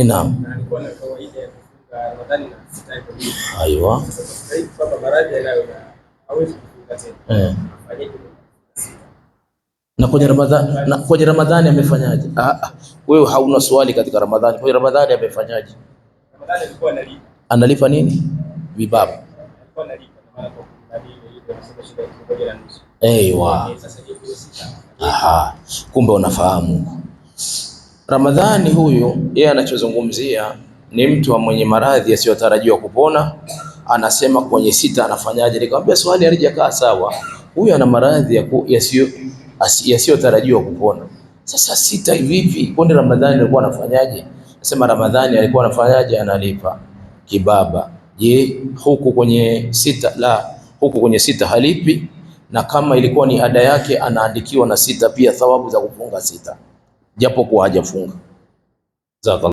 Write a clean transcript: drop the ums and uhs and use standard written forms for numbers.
Naam. Aiwa. Na kwenye Ramadhani amefanyaje? Wewe hauna swali katika Ramadhani. Kwenye Ramadhani amefanyaje? Analipa nini? Vibaba. Aiwa. Kumbe unafahamu. Ramadhani huyu yeye anachozungumzia ni mtu mwenye maradhi yasiyotarajiwa kupona. Anasema kwenye sita anafanyaje? Nikamwambia swali halijakaa sawa. Huyu ana maradhi yasiyotarajiwa kupona. Sasa sita vipi? Kwani Ramadhani alikuwa anafanyaje? Nasema Ramadhani alikuwa anafanyaje? Analipa kibaba. Je, huku kwenye sita? La, huku kwenye sita halipi, na kama ilikuwa ni ada yake anaandikiwa na sita pia thawabu za kufunga sita japo kuwa hajafunga.